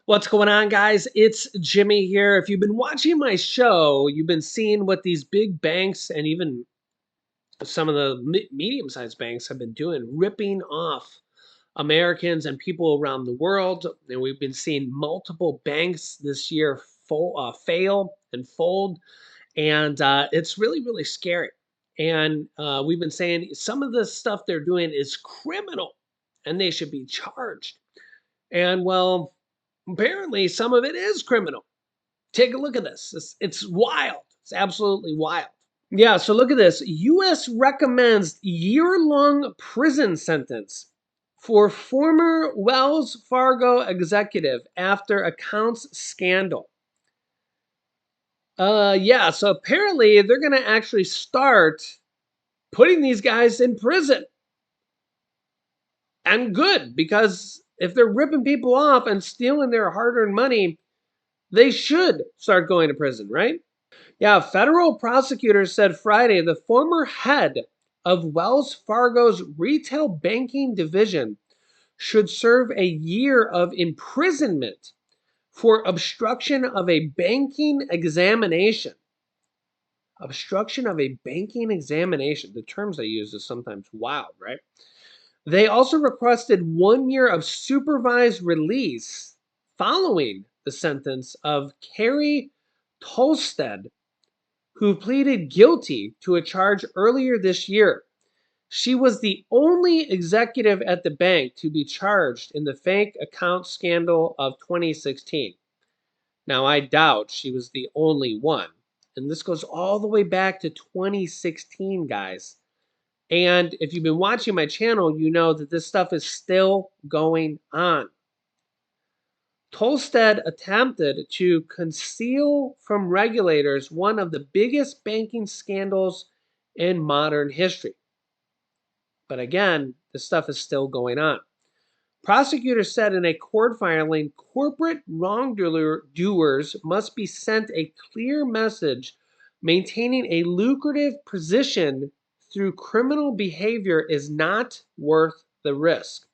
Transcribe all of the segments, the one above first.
What's going on, guys? It's Jimmy here. If you've been watching my show, you've been seeing what these big banks and even some of the medium-sized banks have been doing, ripping off Americans and people around the world. And we've been seeing multiple banks this year fail and fold, and it's really, really scary. And we've been saying some of the stuff they're doing is criminal, and they should be charged. And well, apparently, some of it is criminal. Take a look at this. It's wild. It's absolutely wild. Yeah, so look at this. U.S. recommends year-long prison sentence for former Wells Fargo executive after accounts scandal. Yeah, so apparently they're going to actually start putting these guys in prison. And good, because if they're ripping people off and stealing their hard-earned money, they should start going to prison, right? Yeah, federal prosecutors said Friday the former head of Wells Fargo's retail banking division should serve a year of imprisonment for obstruction of a banking examination. Obstruction of a banking examination. The terms they use is sometimes wild, right? They also requested 1 year of supervised release following the sentence of Carrie Tolstead, who pleaded guilty to a charge earlier this year. She was the only executive at the bank to be charged in the fake account scandal of 2016. Now, I doubt she was the only one. And this goes all the way back to 2016, guys. And if you've been watching my channel, you know that this stuff is still going on. Tolstead attempted to conceal from regulators one of the biggest banking scandals in modern history. But again, this stuff is still going on. Prosecutors said in a court filing, corporate wrongdoers must be sent a clear message. Maintaining a lucrative position through criminal behavior is not worth the risk.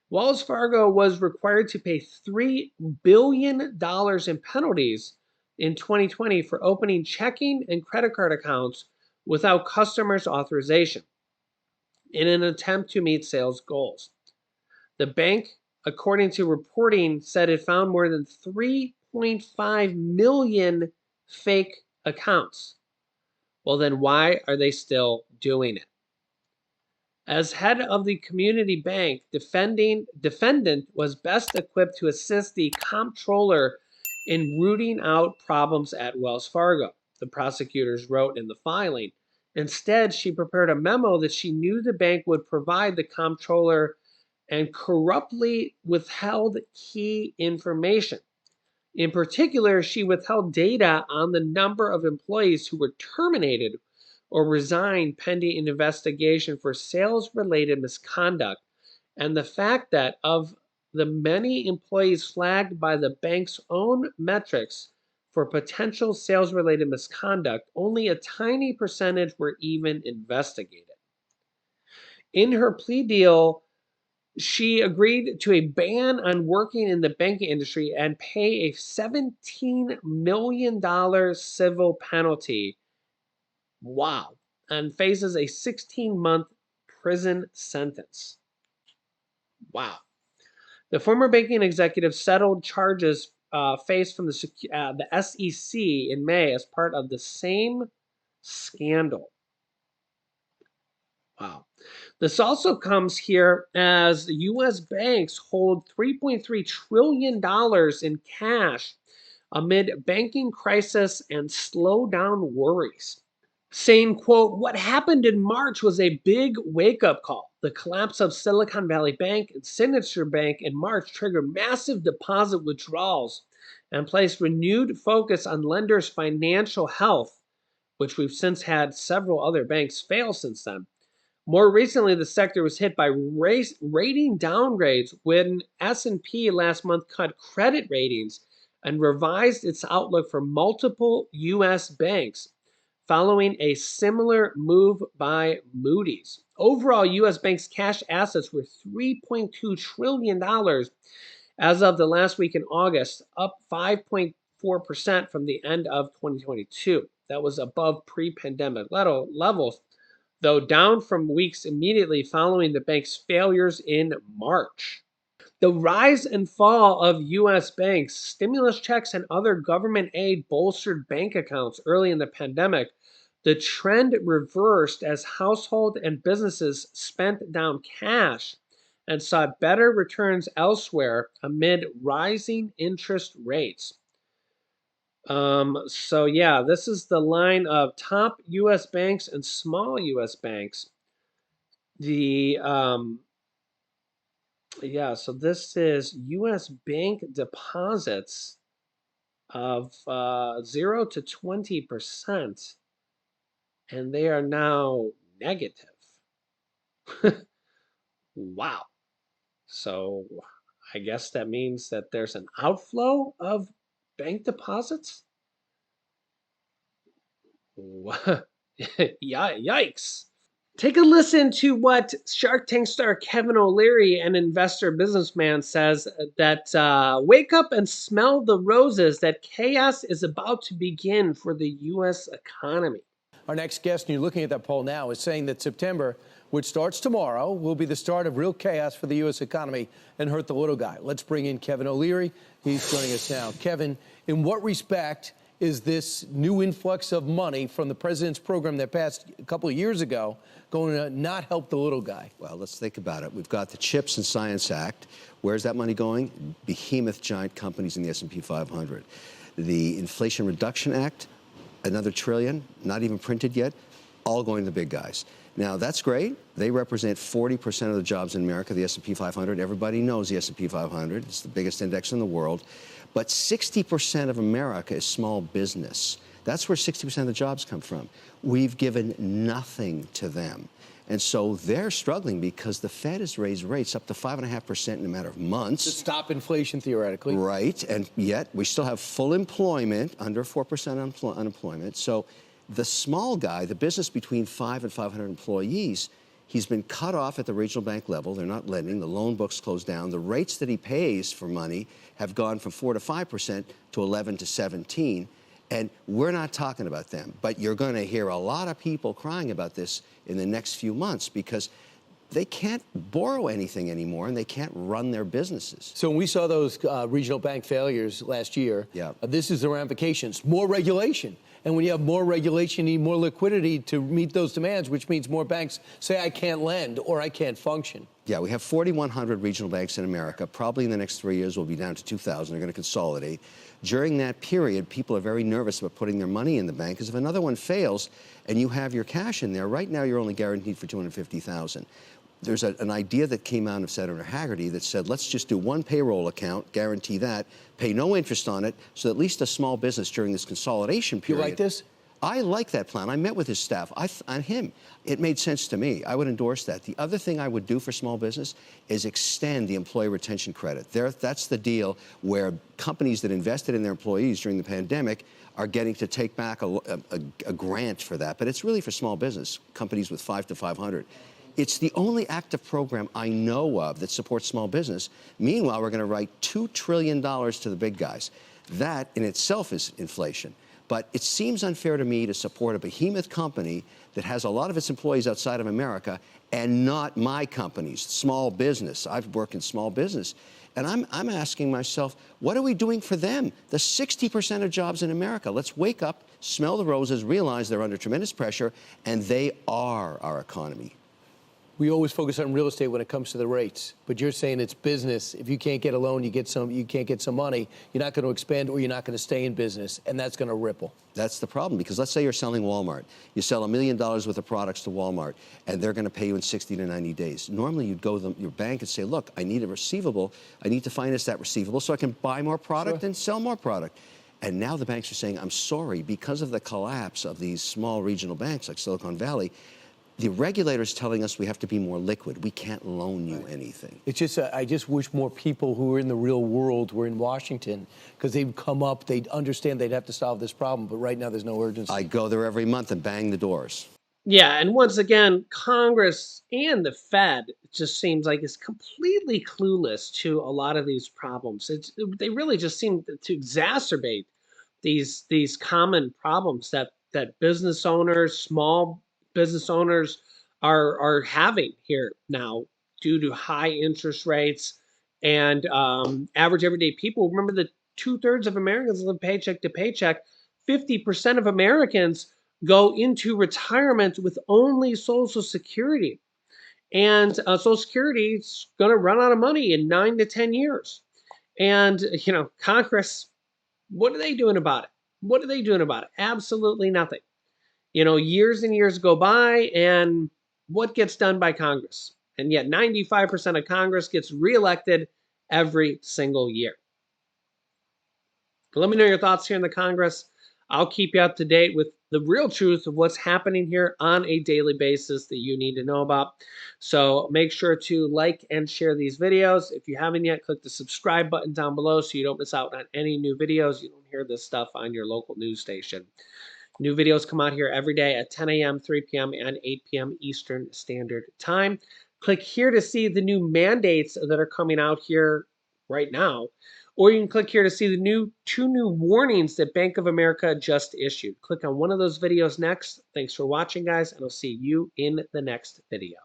Wells Fargo was required to pay $3 billion in penalties in 2020 for opening checking and credit card accounts without customers' authorization in an attempt to meet sales goals. The bank, according to reporting, said it found more than 3.5 million fake accounts. Well, then why are they still doing it? As head of the community bank, defendant was best equipped to assist the comptroller in rooting out problems at Wells Fargo, the prosecutors wrote in the filing. Instead, she prepared a memo that she knew the bank would provide the comptroller and corruptly withheld key information. In particular, she withheld data on the number of employees who were terminated or resigned pending an investigation for sales-related misconduct, and the fact that of the many employees flagged by the bank's own metrics for potential sales-related misconduct, only a tiny percentage were even investigated. In her plea deal, she agreed to a ban on working in the banking industry and pay a $17 million civil penalty. Wow. And faces a 16-month prison sentence. Wow. The former banking executive settled charges faced from the SEC in May as part of the same scandal. Wow. This also comes here as U.S. banks hold $3.3 trillion in cash amid banking crisis and slowdown worries. Saying, quote, what happened in March was a big wake-up call. The collapse of Silicon Valley Bank and Signature Bank in March triggered massive deposit withdrawals and placed renewed focus on lenders' financial health, which we've since had several other banks fail since then. More recently, the sector was hit by rating downgrades when S&P last month cut credit ratings and revised its outlook for multiple U.S. banks, following a similar move by Moody's. Overall, U.S. banks' cash assets were $3.2 trillion As of the last week in August, up 5.4% from the end of 2022. That was above pre-pandemic levels, though down from weeks immediately following the bank's failures in March. The rise and fall of U.S. banks, stimulus checks, and other government aid bolstered bank accounts early in the pandemic. The trend reversed as households and businesses spent down cash and saw better returns elsewhere amid rising interest rates. So yeah, this is the line of top U.S. banks and small U.S. banks. The Yeah, so this is U.S. bank deposits of 0 to 20%, and they are now negative. Wow. So I guess that means that there's an outflow of bank deposits? Yikes. Take a listen to what Shark Tank star Kevin O'Leary, an investor businessman, says that wake up and smell the roses, that chaos is about to begin for the U.S. economy. Our next guest, and you're looking at that poll now, is saying that September, which starts tomorrow, will be the start of real chaos for the U.S. economy and hurt the little guy. Let's bring in Kevin O'Leary. He's joining us now. Kevin, in what respect is this new influx of money from the president's program that passed a couple of years ago going to not help the little guy? Well, let's think about it. We've got the CHIPS and Science Act. Where's that money going? Behemoth giant companies in the S&P 500. The Inflation Reduction Act, another trillion, not even printed yet, all going to the big guys. Now, that's great. They represent 40% of the jobs in America, the S&P 500. Everybody knows the S&P 500. It's the biggest index in the world. But 60% of America is small business. That's where 60% of the jobs come from. We've given nothing to them. And so they're struggling because the Fed has raised rates up to 5.5% in a matter of months. To stop inflation, theoretically. Right, and yet we still have full employment, under 4% unemployment. So the small guy, the business between 5 and 500 employees, he's been cut off at the regional bank level. They're not lending. The loan book's closed down. The rates that he pays for money have gone from 4 to 5% to 11 to 17. And we're not talking about them. But you're going to hear a lot of people crying about this in the next few months because they can't borrow anything anymore and they can't run their businesses. So when we saw those regional bank failures last year, this is the ramifications. More regulation. And when you have more regulation, you need more liquidity to meet those demands, which means more banks say, I can't lend or I can't function. Yeah, we have 4,100 regional banks in America. Probably in the next 3 years, we'll be down to 2,000. They're going to consolidate. During that period, people are very nervous about putting their money in the bank because if another one fails and you have your cash in there, right now you're only guaranteed for $250,000. There's an idea that came out of Senator Hagerty that said, let's just do one payroll account, guarantee that, pay no interest on it, so at least a small business during this consolidation period. You like this? I like that plan. I met with his staff. On him, it made sense to me. I would endorse that. The other thing I would do for small business is extend the employee retention credit. That's the deal where companies that invested in their employees during the pandemic are getting to take back a grant for that. But it's really for small business, companies with 5 to 500. It's the only active program I know of that supports small business. Meanwhile, we're going to write $2 trillion to the big guys. That in itself is inflation. But it seems unfair to me to support a behemoth company that has a lot of its employees outside of America and not my companies, small business. I've worked in small business. And I'm asking myself, what are we doing for them? The 60% of jobs in America. Let's wake up, smell the roses, realize they're under tremendous pressure, and they are our economy. We always focus on real estate when it comes to the rates, but you're saying it's business. If you can't get a loan, you can't get some money, you're not going to expand or you're not going to stay in business, and that's going to ripple. That's the problem, because let's say you're selling Walmart. You sell $1 million worth of products to Walmart, and they're going to pay you in 60 to 90 days. Normally, you'd go to your bank and say, look, I need a receivable. I need to finance that receivable so I can buy more product and sell more product. And now the banks are saying, I'm sorry, because of the collapse of these small regional banks like Silicon Valley, the regulator's telling us we have to be more liquid. We can't loan you anything. It's just, I just wish more people who are in the real world were in Washington, because they'd come up, they'd understand they'd have to solve this problem, but right now there's no urgency. I go there every month and bang the doors. Yeah, and once again, Congress and the Fed just seems like is completely clueless to a lot of these problems. They really just seem to exacerbate these common problems that business owners, small business owners are having here now due to high interest rates and average everyday people. Remember that 2/3 of Americans live paycheck to paycheck. 50% of Americans go into retirement with only Social Security. And Social Security is going to run out of money in 9 to 10 years. And, Congress, what are they doing about it? What are they doing about it? Absolutely nothing. Years and years go by, and what gets done by Congress? And yet 95% of Congress gets reelected every single year. Let me know your thoughts here in the Congress. I'll keep you up to date with the real truth of what's happening here on a daily basis that you need to know about. So make sure to like and share these videos. If you haven't yet, click the subscribe button down below so you don't miss out on any new videos. You don't hear this stuff on your local news station. New videos come out here every day at 10 a.m., 3 p.m., and 8 p.m. Eastern Standard Time. Click here to see the new mandates that are coming out here right now. Or you can click here to see the two new warnings that Bank of America just issued. Click on one of those videos next. Thanks for watching, guys, and I'll see you in the next video.